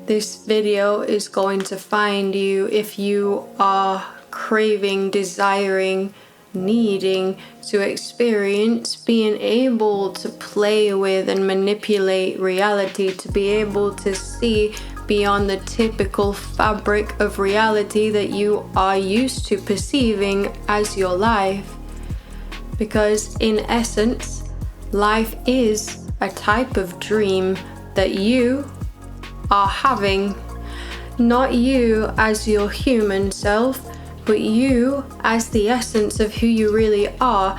This video is going to find you if you are craving, desiring, needing to experience being able to play with and manipulate reality, to be able to see beyond the typical fabric of reality that you are used to perceiving as your life. Because in essence, life is a type of dream that you are having. Not you as your human self, but you as the essence of who you really are.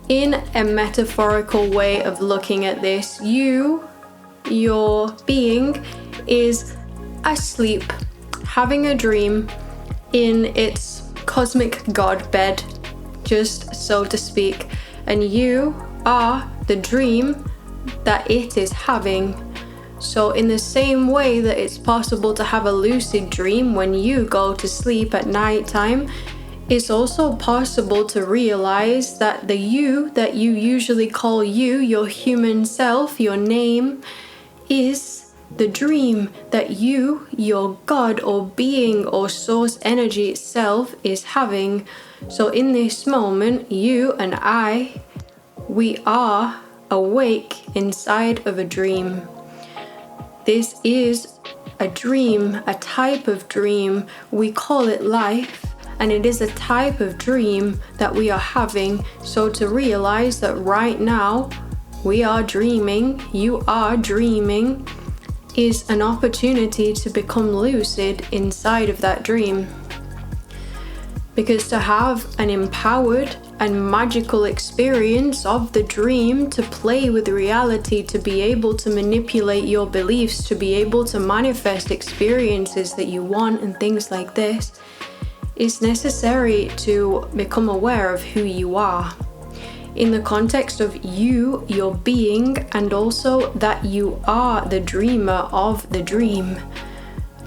In a metaphorical way of looking at this, you, your being, is asleep, having a dream in its cosmic god bed, just so to speak, and you are the dream that it is having. So in the same way that it's possible to have a lucid dream when you go to sleep at night time, it's also possible to realize that the you that you usually call you, your human self, your name, is the dream that you, your God or being or source energy itself, is having. So in this moment, you and I, we are awake inside of a dream. This is a dream, a type of dream. We call it life, and it is a type of dream that we are having. So to realize that right now we are dreaming, you are dreaming, is an opportunity to become lucid inside of that dream. Because to have an empowered and magical experience of the dream, to play with reality, to be able to manipulate your beliefs, to be able to manifest experiences that you want and things like this, is necessary to become aware of who you are. In the context of you, your being, and also that you are the dreamer of the dream.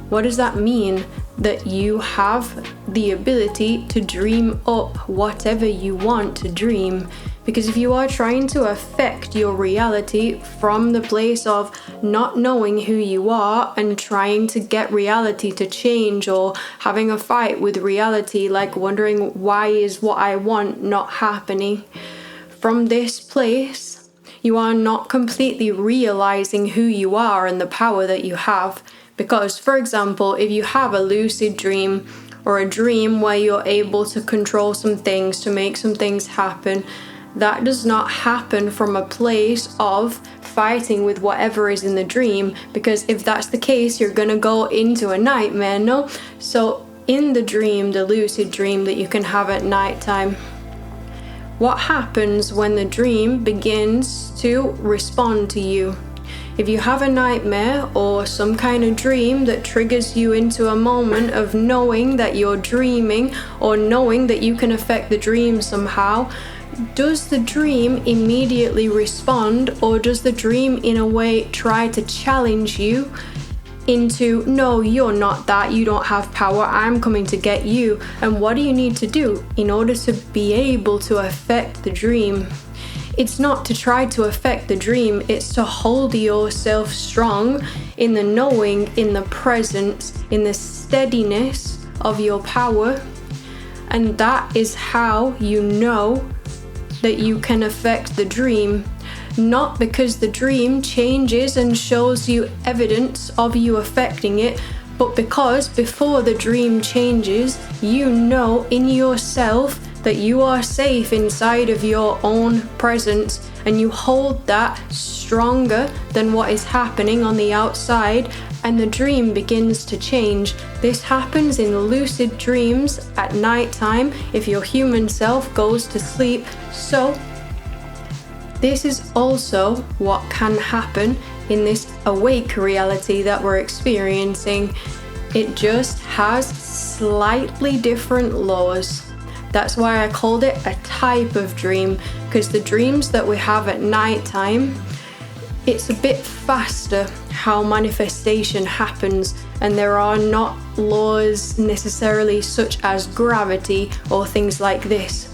What does that mean? That you have the ability to dream up whatever you want to dream. Because if you are trying to affect your reality from the place of not knowing who you are and trying to get reality to change, or having a fight with reality, like wondering why is what I want not happening, from this place, you are not completely realizing who you are and the power that you have. Because, for example, if you have a lucid dream or a dream where you're able to control some things, to make some things happen, that does not happen from a place of fighting with whatever is in the dream. Because if that's the case, you're going to go into a nightmare, no? So in the dream, the lucid dream that you can have at nighttime, what happens when the dream begins to respond to you? If you have a nightmare or some kind of dream that triggers you into a moment of knowing that you're dreaming, or knowing that you can affect the dream somehow, does the dream immediately respond, or does the dream in a way try to challenge you into, no, you're not that, you don't have power, I'm coming to get you? And what do you need to do in order to be able to affect the dream? It's not to try to affect the dream, it's to hold yourself strong in the knowing, in the presence, in the steadiness of your power. And that is how you know that you can affect the dream. Not because the dream changes and shows you evidence of you affecting it, but because before the dream changes, you know in yourself that you are safe inside of your own presence, and you hold that stronger than what is happening on the outside, and the dream begins to change. This happens in lucid dreams at nighttime if your human self goes to sleep. So this is also what can happen in this awake reality that we're experiencing. It just has slightly different laws. That's why I called it a type of dream, because the dreams that we have at nighttime, it's a bit faster how manifestation happens, and there are not laws necessarily such as gravity or things like this.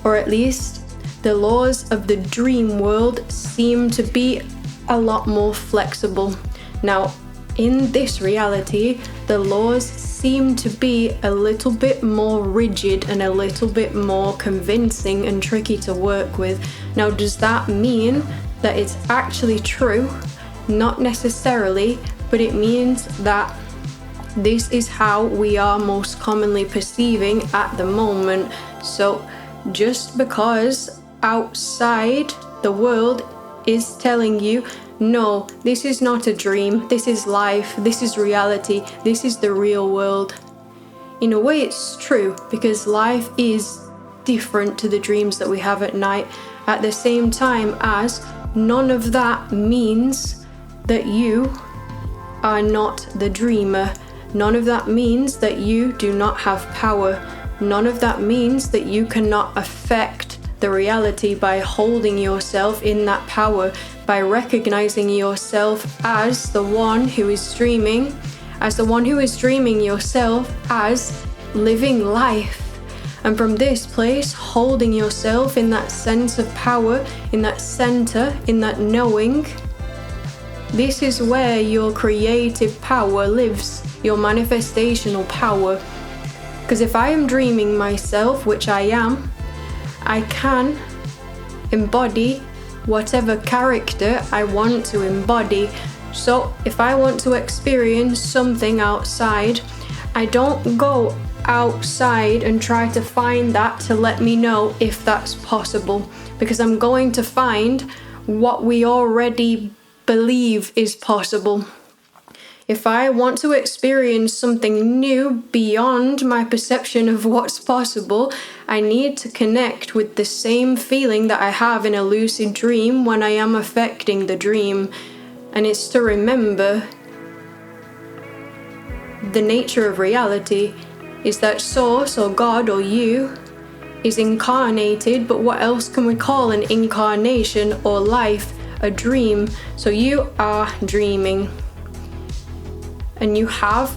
Or at least the laws of the dream world seem to be a lot more flexible. Now, in this reality, the laws seem to be a little bit more rigid and a little bit more convincing and tricky to work with. Now, does that mean that it's actually true? Not necessarily, but it means that this is how we are most commonly perceiving at the moment. So just because outside the world is telling you, no, this is not a dream, this is life, this is reality, this is the real world. In a way, it's true, because life is different to the dreams that we have at night. At the same time as none of that means that you are not the dreamer. None of that means that you do not have power. None of that means that you cannot affect the reality by holding yourself in that power, by recognizing yourself as the one who is dreaming, yourself as living life. And from this place, holding yourself in that sense of power, in that center, in that knowing, this is where your creative power lives, your manifestational power. Because if I am dreaming myself, which I am, I can embody whatever character I want to embody. So if I want to experience something outside, I don't go outside and try to find that to let me know if that's possible, because I'm going to find what we already believe is possible. If I want to experience something new beyond my perception of what's possible, I need to connect with the same feeling that I have in a lucid dream when I am affecting the dream. And it's to remember the nature of reality is that source or God or you is incarnated, but what else can we call an incarnation or life? A dream. So you are dreaming. And you have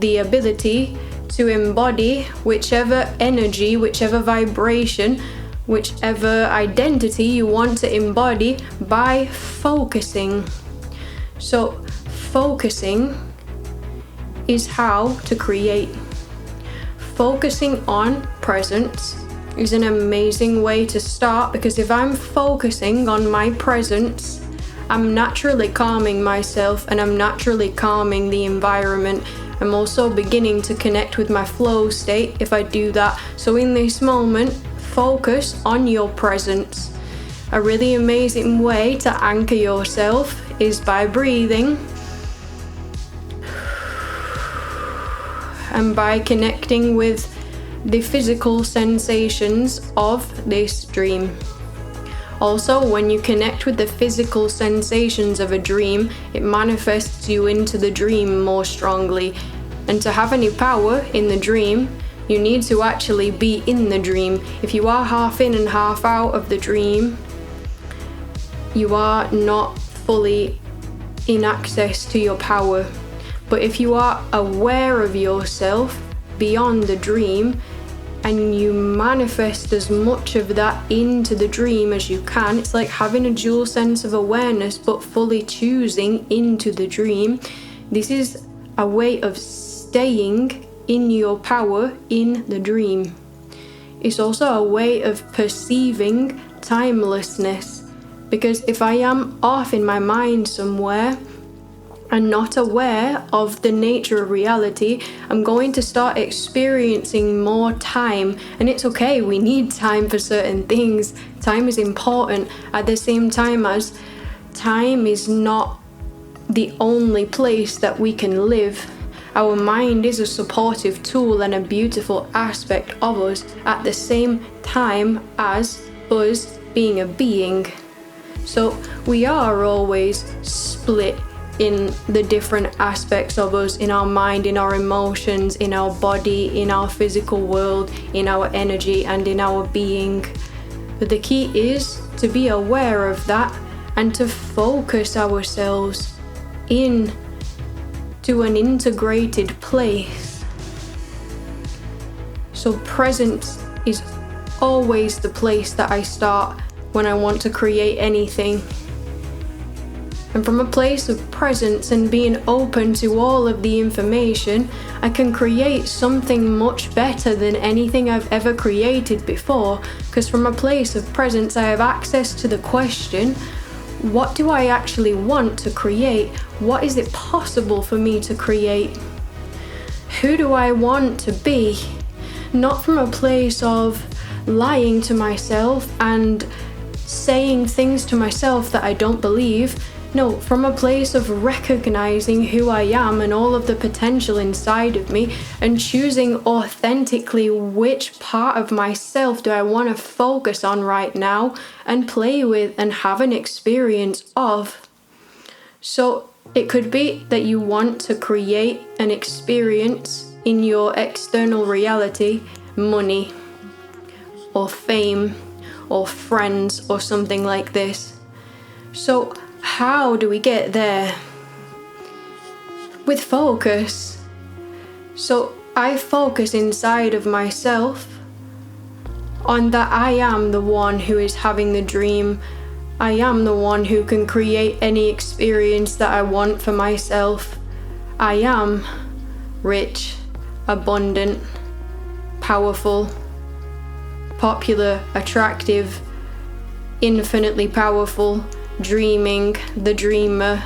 the ability to embody whichever energy, whichever vibration, whichever identity you want to embody by focusing. So focusing is how to create. Focusing on presence is an amazing way to start, because if I'm focusing on my presence, I'm naturally calming myself and I'm naturally calming the environment. I'm also beginning to connect with my flow state if I do that. So in this moment, focus on your presence. A really amazing way to anchor yourself is by breathing and by connecting with the physical sensations of this dream. Also, when you connect with the physical sensations of a dream, it manifests you into the dream more strongly. And to have any power in the dream, you need to actually be in the dream. If you are half in and half out of the dream, you are not fully in access to your power. But if you are aware of yourself beyond the dream, and you manifest as much of that into the dream as you can, it's like having a dual sense of awareness but fully choosing into the dream. This is a way of staying in your power in the dream. It's also a way of perceiving timelessness, because if I am off in my mind somewhere and not aware of the nature of reality, I'm going to start experiencing more time. And it's okay, we need time for certain things. Time is important. At the same time as time is not the only place that we can live. Our mind is a supportive tool and a beautiful aspect of us at the same time as us being a being. So we are always split in the different aspects of us, in our mind, in our emotions, in our body, in our physical world, in our energy, and in our being. But the key is to be aware of that and to focus ourselves in to an integrated place. So presence is always the place that I start when I want to create anything. And from a place of presence and being open to all of the information, I can create something much better than anything I've ever created before. Because from a place of presence, I have access to the question, what do I actually want to create? What is it possible for me to create? Who do I want to be? Not from a place of lying to myself and saying things to myself that I don't believe. No, from a place of recognizing who I am and all of the potential inside of me, and choosing authentically which part of myself do I want to focus on right now and play with and have an experience of. So it could be that you want to create an experience in your external reality, money or fame or friends or something like this. So how do we get there? With focus. So I focus inside of myself on that I am the one who is having the dream. I am the one who can create any experience that I want for myself. I am rich, abundant, powerful, popular, attractive, infinitely powerful, dreaming, the dreamer,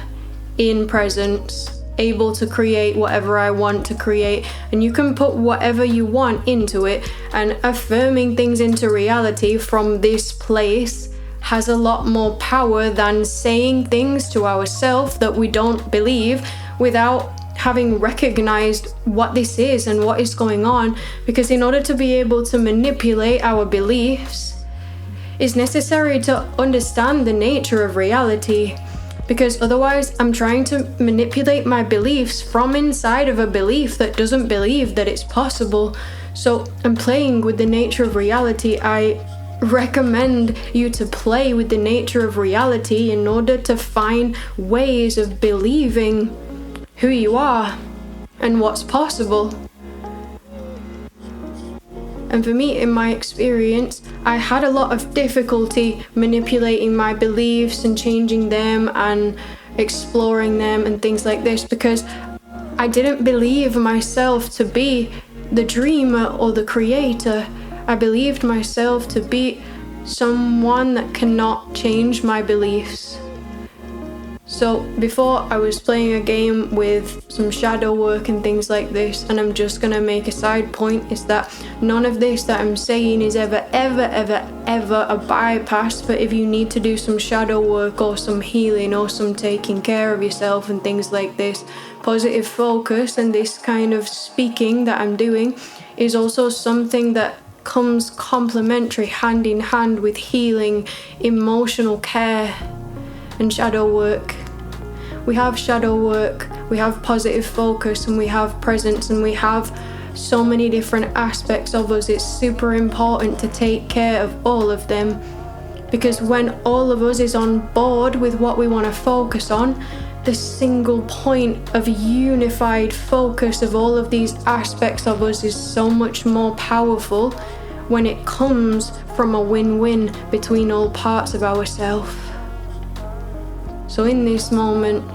in presence, able to create whatever I want to create. And you can put whatever you want into it, and affirming things into reality from this place has a lot more power than saying things to ourselves that we don't believe without having recognized what this is and what is going on. Because in order to be able to manipulate our beliefs, it's necessary to understand the nature of reality, because otherwise I'm trying to manipulate my beliefs from inside of a belief that doesn't believe that it's possible. So I'm playing with the nature of reality. I recommend you to play with the nature of reality in order to find ways of believing who you are and what's possible. And for me, in my experience, I had a lot of difficulty manipulating my beliefs and changing them and exploring them and things like this, because I didn't believe myself to be the dreamer or the creator. I believed myself to be someone that cannot change my beliefs. So before, I was playing a game with some shadow work and things like this, and I'm just gonna make a side point, is that none of this that I'm saying is ever a bypass. But if you need to do some shadow work or some healing or some taking care of yourself and things like this, positive focus and this kind of speaking that I'm doing is also something that comes complementary, hand in hand with healing, emotional care and shadow work. We have shadow work, we have positive focus, and we have presence, and we have so many different aspects of us. It's super important to take care of all of them, because when all of us is on board with what we want to focus on, the single point of unified focus of all of these aspects of us is so much more powerful when it comes from a win-win between all parts of ourselves. So in this moment,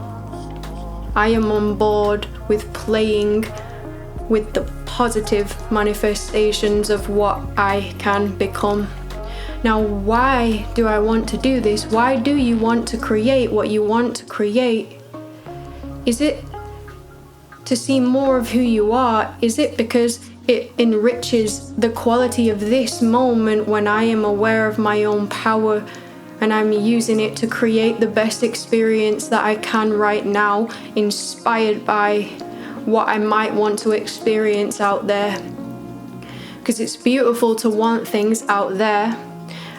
I am on board with playing with the positive manifestations of what I can become. Now, why do I want to do this? Why do you want to create what you want to create? Is it to see more of who you are? Is it because it enriches the quality of this moment when I am aware of my own power and I'm using it to create the best experience that I can right now, inspired by what I might want to experience out there? Because it's beautiful to want things out there,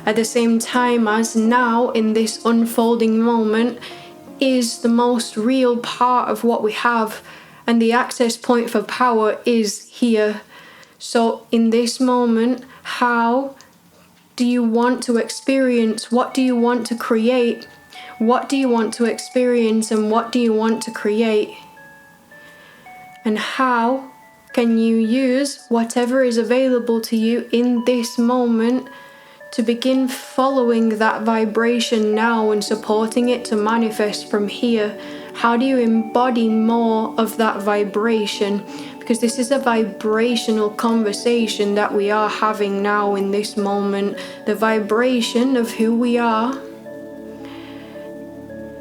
at the same time as now, in this unfolding moment, is the most real part of what we have, and the access point for power is here. So in this moment, how do you want to experience? What do you want to create? What do you want to experience, and what do you want to create? And how can you use whatever is available to you in this moment to begin following that vibration now and supporting it to manifest from here? How do you embody more of that vibration? Because this is a vibrational conversation that we are having now in this moment. The vibration of who we are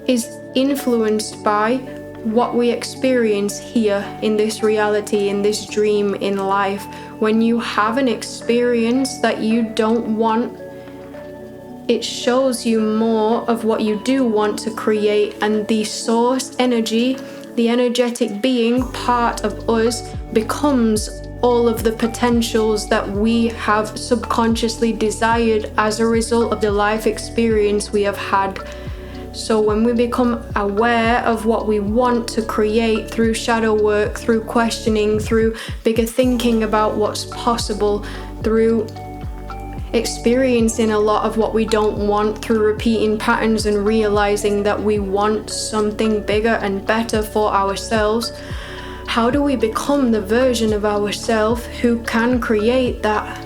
is influenced by what we experience here in this reality, in this dream, in life. When you have an experience that you don't want, it shows you more of what you do want to create, and the source energy, the energetic being part of us, becomes all of the potentials that we have subconsciously desired as a result of the life experience we have had. So when we become aware of what we want to create through shadow work, through questioning, through bigger thinking about what's possible, through experiencing a lot of what we don't want, through repeating patterns and realizing that we want something bigger and better for ourselves, how do we become the version of ourselves who can create that?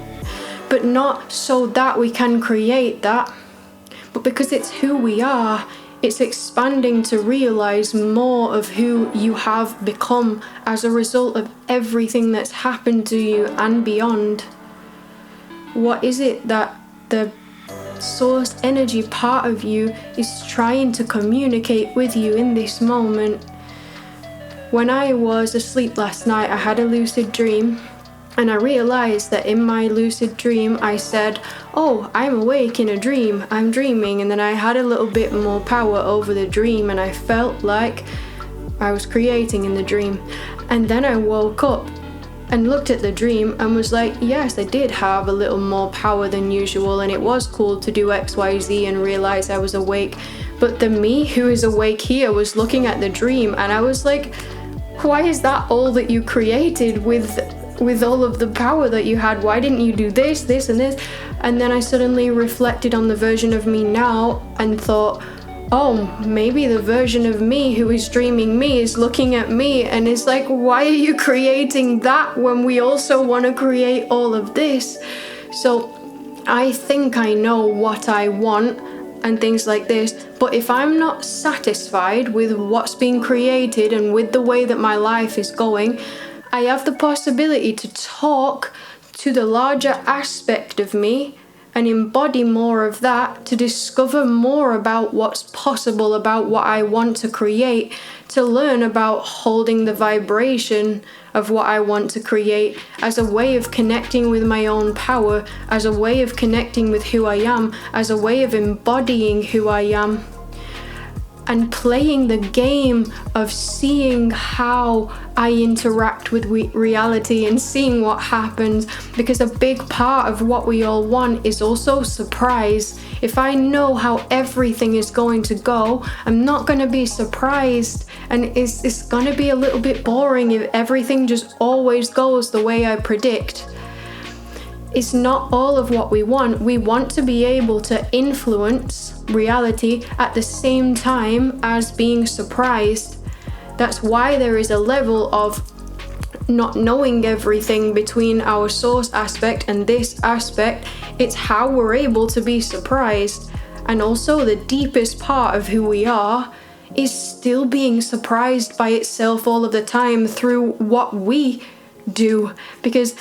But not so that we can create that, but because it's who we are. It's expanding to realize more of who you have become as a result of everything that's happened to you and beyond. What is it that the source energy part of you is trying to communicate with you in this moment? When I was asleep last night, I had a lucid dream, and I realized that in my lucid dream I said, "Oh, I'm awake in a dream, I'm dreaming," and then I had a little bit more power over the dream, and I felt like I was creating in the dream. And then I woke up and looked at the dream and was like, yes, I did have a little more power than usual, and it was cool to do XYZ and realize I was awake. But the me who is awake here was looking at the dream, and I was like, why is that all that you created with all of the power that you had? Why didn't you do this, this, and this? And then I suddenly reflected on the version of me now and thought, oh, maybe the version of me who is dreaming me is looking at me and is like, why are you creating that when we also want to create all of this? So I think I know what I want and things like this, but if I'm not satisfied with what's being created and with the way that my life is going, I have the possibility to talk to the larger aspect of me and embody more of that, to discover more about what's possible, about what I want to create, to learn about holding the vibration of what I want to create as a way of connecting with my own power, as a way of connecting with who I am, as a way of embodying who I am, and playing the game of seeing how I interact with reality and seeing what happens, because a big part of what we all want is also surprise. If I know how everything is going to go, I'm not going to be surprised, and it's going to be a little bit boring if everything just always goes the way I predict. It's not all of what we want. We want to be able to influence reality at the same time as being surprised. That's why there is a level of not knowing everything between our source aspect and this aspect. It's how we're able to be surprised. And also the deepest part of who we are is still being surprised by itself all of the time through what we do, because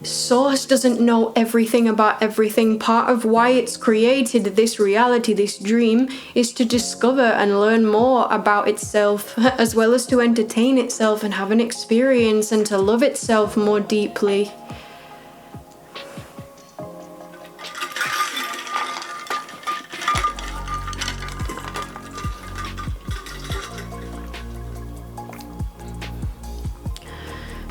Source doesn't know everything about everything. Part of why it's created this reality, this dream, is to discover and learn more about itself, as well as to entertain itself and have an experience and to love itself more deeply.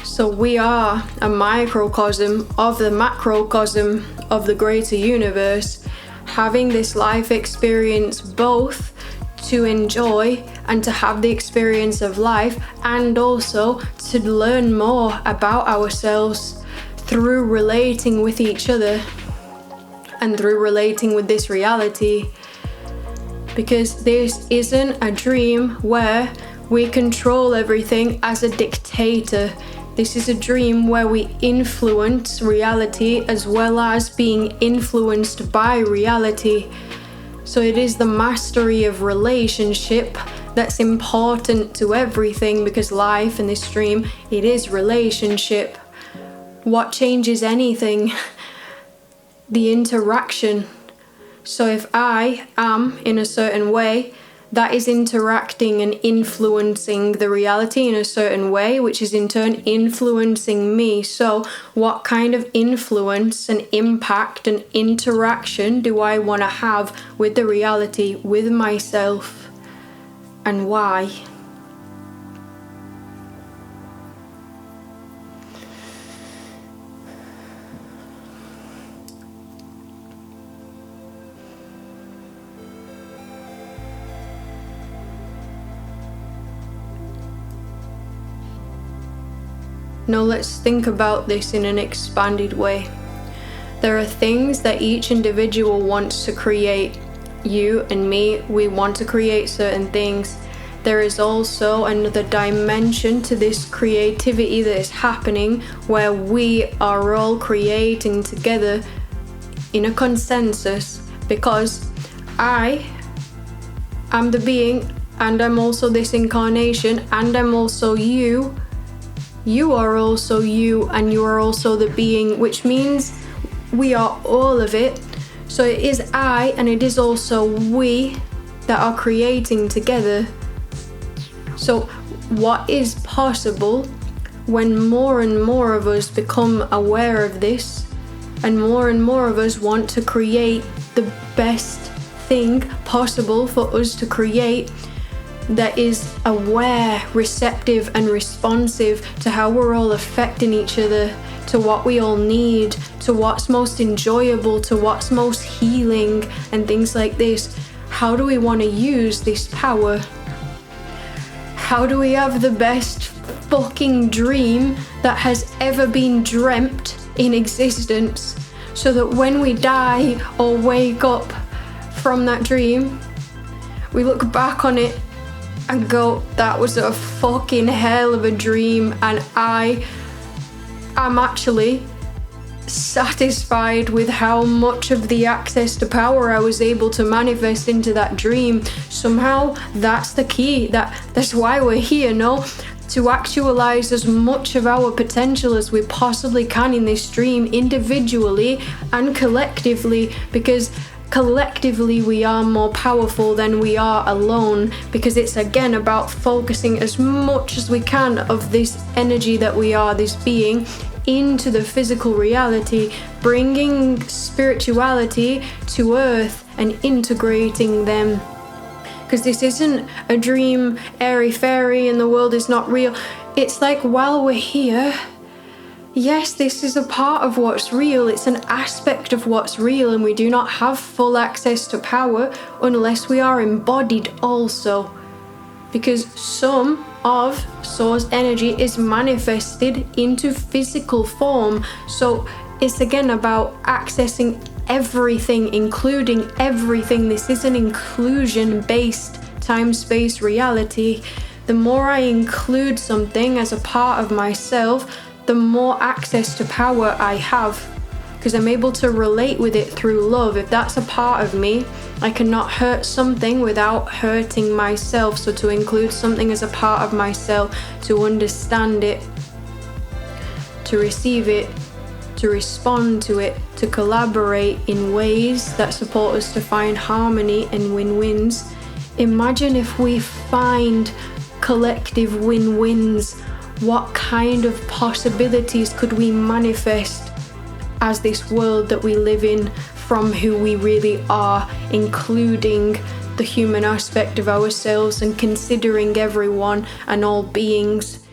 So we are a microcosm of the macrocosm of the greater universe, having this life experience both to enjoy and to have the experience of life, and also to learn more about ourselves through relating with each other and through relating with this reality. Because this isn't a dream where we control everything as a dictator. This is a dream where we influence reality as well as being influenced by reality. So it is the mastery of relationship that's important to everything, because life in this dream, it is relationship. What changes anything? The interaction. So if I am in a certain way, that is interacting and influencing the reality in a certain way, which is in turn influencing me. So what kind of influence and impact and interaction do I want to have with the reality, with myself, and why? Now let's think about this in an expanded way. There are things that each individual wants to create. You and me, we want to create certain things. There is also another dimension to this creativity that is happening, where we are all creating together in a consensus, because I am the being, and I'm also this incarnation, and I'm also you. You are also you, and you are also the being, which means we are all of it. So it is I, and it is also we that are creating together. So what is possible when more and more of us become aware of this, and more of us want to create the best thing possible for us to create, that is aware, receptive and responsive to how we're all affecting each other, to what we all need, to what's most enjoyable, to what's most healing, and things like this. How do we want to use this power? How do we have the best fucking dream that has ever been dreamt in existence, so that when we die or wake up from that dream, we look back on it and go, that was a fucking hell of a dream, and I am actually satisfied with how much of the access to power I was able to manifest into that dream. Somehow that's the key. That's why we're here, no? To actualize as much of our potential as we possibly can in this dream, individually and collectively, because collectively we are more powerful than we are alone, because it's again about focusing as much as we can of this energy that we are, this being, into the physical reality, bringing spirituality to earth and integrating them. Because this isn't a dream, airy fairy, and the world is not real. It's like, while we're here, yes, this is a part of what's real, it's an aspect of what's real, and we do not have full access to power unless we are embodied also. Because some of source energy is manifested into physical form. So it's again about accessing everything, including everything. This is an inclusion-based time-space reality. The more I include something as a part of myself, the more access to power I have, because I'm able to relate with it through love. If that's a part of me, I cannot hurt something without hurting myself. So to include something as a part of myself, to understand it, to receive it, to respond to it, to collaborate in ways that support us to find harmony and win-wins. Imagine if we find collective win-wins. What kind of possibilities could we manifest as this world that we live in, from who we really are, including the human aspect of ourselves and considering everyone and all beings?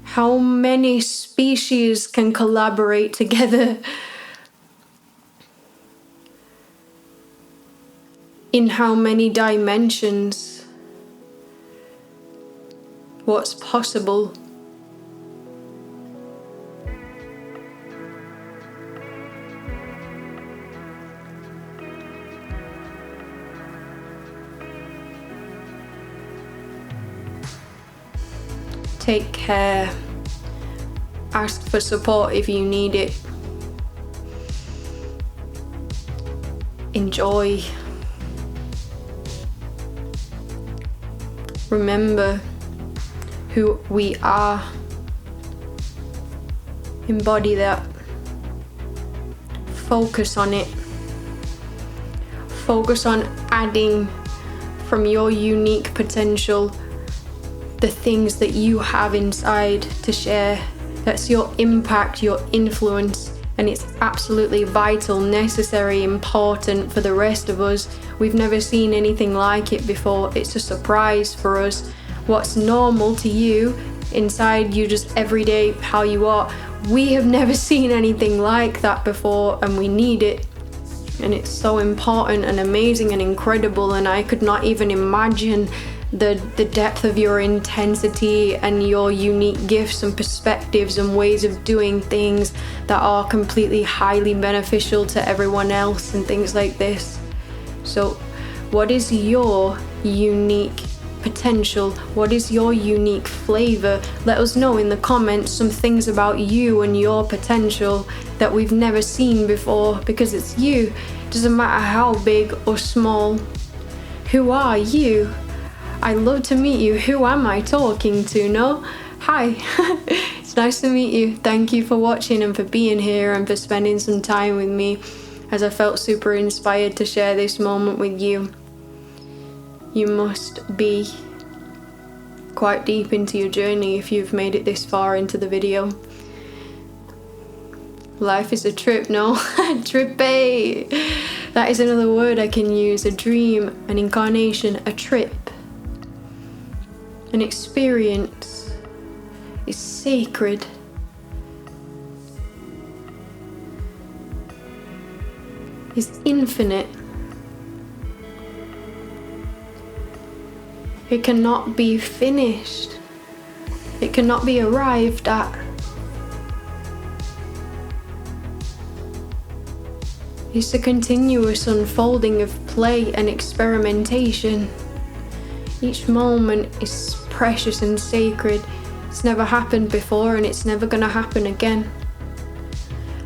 How many species can collaborate together? In how many dimensions? What's possible? Take care. Ask for support if you need it. Enjoy. Remember who we are. Embody that. Focus on it. Focus on adding from your unique potential the things that you have inside to share. That's your impact, your influence, and it's absolutely vital, necessary, important for the rest of us. We've never seen anything like it before. It's a surprise for us. What's normal to you, inside you, just everyday, how you are, we have never seen anything like that before, and we need it. And it's so important and amazing and incredible, and I could not even imagine the depth of your intensity and your unique gifts and perspectives and ways of doing things that are completely highly beneficial to everyone else and things like this. So what is your unique potential? What is your unique flavor? Let us know in the comments some things about you and your potential that we've never seen before, because it's you. Doesn't matter how big or small. Who are you? I'd love to meet you. Who am I talking to? No? Hi. It's nice to meet you. Thank you for watching and for being here and for spending some time with me, as I felt super inspired to share this moment with you. You must be quite deep into your journey if you've made it this far into the video. Life is a trip, no? Trippy! That is another word I can use. A dream, an incarnation, a trip. An experience is sacred. Is infinite. It cannot be finished. It cannot be arrived at. It's a continuous unfolding of play and experimentation. Each moment is precious and sacred. It's never happened before, and it's never gonna happen again.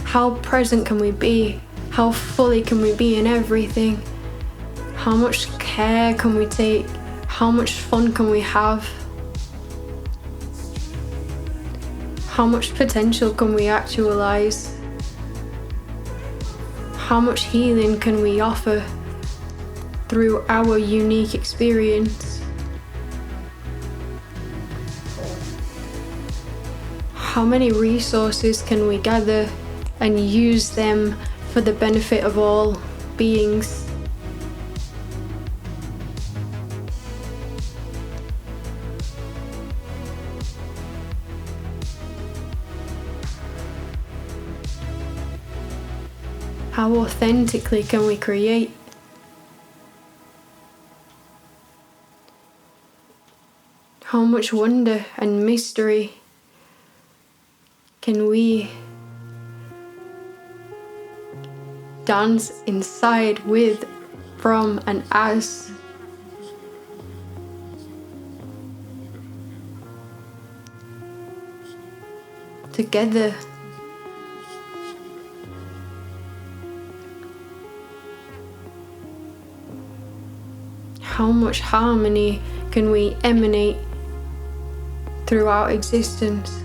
How present can we be? How fully can we be in everything? How much care can we take? How much fun can we have? How much potential can we actualize? How much healing can we offer through our unique experience? How many resources can we gather and use them for the benefit of all beings? How authentically can we create? How much wonder and mystery can we dance inside, with, from, and as? Together. How much harmony can we emanate throughout existence?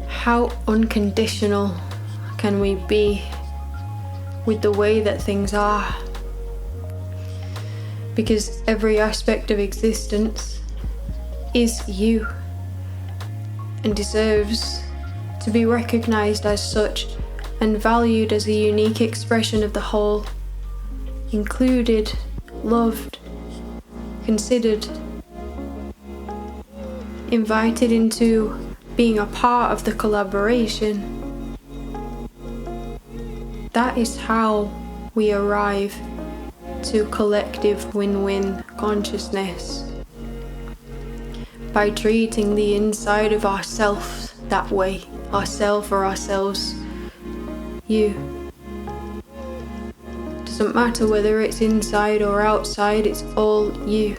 How unconditional can we be with the way that things are? Because every aspect of existence is you and deserves to be recognized as such and valued as a unique expression of the whole. included, loved, considered, invited into being a part of the collaboration. That is how we arrive to collective win-win consciousness. By treating the inside of ourselves that way, ourself or ourselves, you. Doesn't matter whether it's inside or outside, it's all you.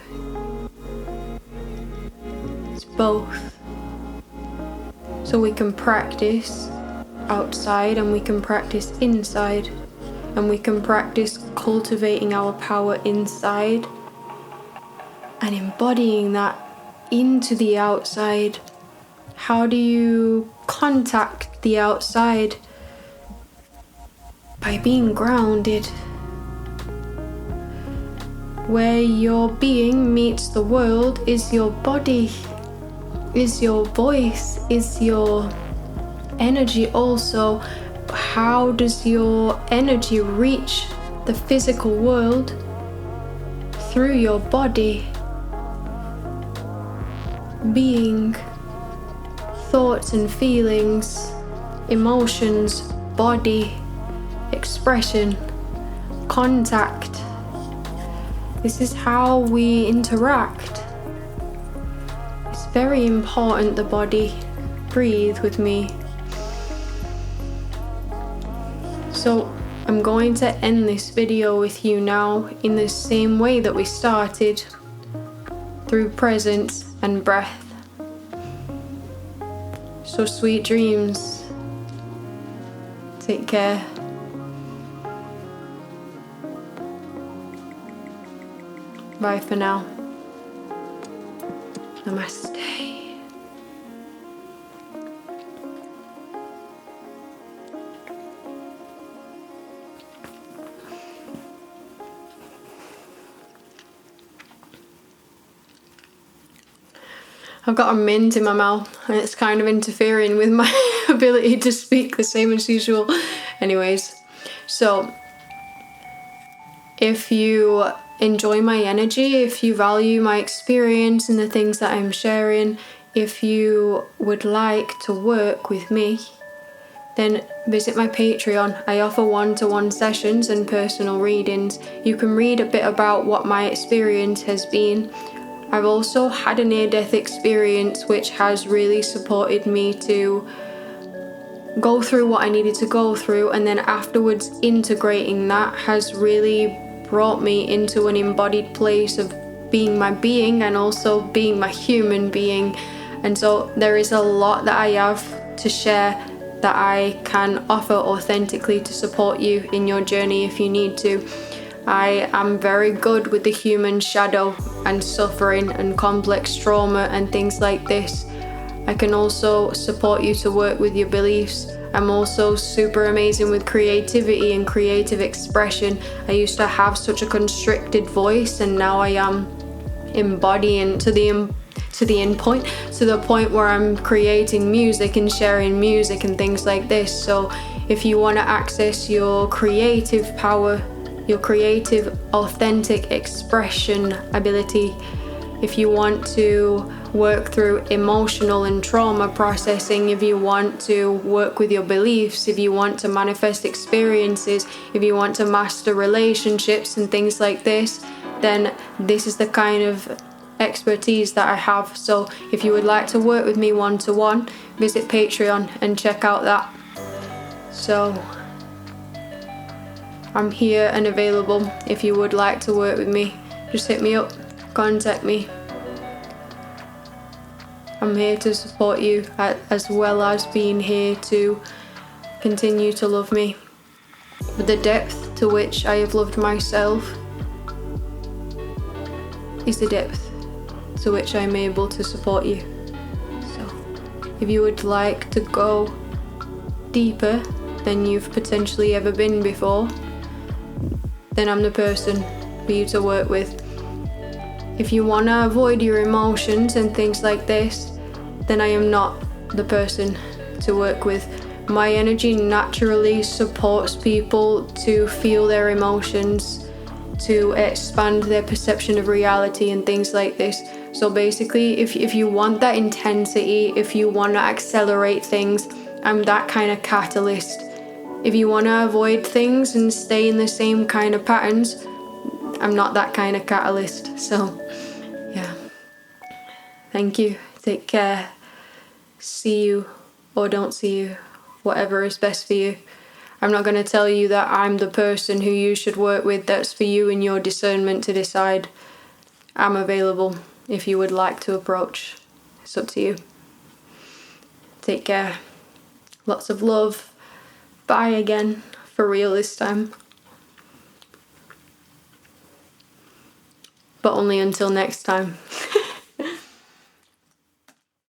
It's both. So we can practice outside and we can practice inside, and we can practice cultivating our power inside and embodying that into the outside. How do you contact the outside? By being grounded. Where your being meets the world is your body, is your voice, is your energy also. How does your energy reach the physical world? Through your body. Being, thoughts and feelings, emotions, body, expression, contact. This is how we interact. It's very important, the body. Breathe with me. So I'm going to end this video with you now in the same way that we started, through presence and breath. So sweet dreams. Take care. Bye for now. Namaste. I've got a mint in my mouth and it's kind of interfering with my ability to speak the same as usual. Anyways, so if you enjoy my energy, if you value my experience and the things that I'm sharing, if you would like to work with me, then visit my Patreon. I offer one-to-one sessions and personal readings. You can read a bit about what my experience has been. I've also had a near-death experience which has really supported me to go through what I needed to go through, and then afterwards integrating that has really brought me into an embodied place of being my being and also being my human being. And so there is a lot that I have to share that I can offer authentically to support you in your journey if you need to. I am very good with the human shadow and suffering and complex trauma and things like this. I can also support you to work with your beliefs. I'm also super amazing with creativity and creative expression. I used to have such a constricted voice, and now I am embodying to the point where I'm creating music and sharing music and things like this. So if you want to access your creative power, your creative authentic expression ability, if you want to work through emotional and trauma processing, if you want to work with your beliefs, if you want to manifest experiences, if you want to master relationships and things like this, then this is the kind of expertise that I have. So if you would like to work with me one-to-one, visit Patreon and check out that. So I'm here and available if you would like to work with me. Just hit me up, contact me. I'm here to support you as well as being here to continue to love me. But the depth to which I have loved myself is the depth to which I'm able to support you. So if you would like to go deeper than you've potentially ever been before, then I'm the person for you to work with. If you want to avoid your emotions and things like this, then I am not the person to work with. My energy naturally supports people to feel their emotions to expand their perception of reality and things like this. So basically, if you want that intensity, if you want to accelerate things, I'm that kind of catalyst. If you want to avoid things and stay in the same kind of patterns, I'm not that kind of catalyst. So yeah, thank you, take care, see you or don't see you, whatever is best for you. I'm not going to tell you that I'm the person who you should work with. That's for you and your discernment to decide. I'm available if you would like to approach. It's up to you. Take care. Lots of love. Bye again. For real this time. But only until next time.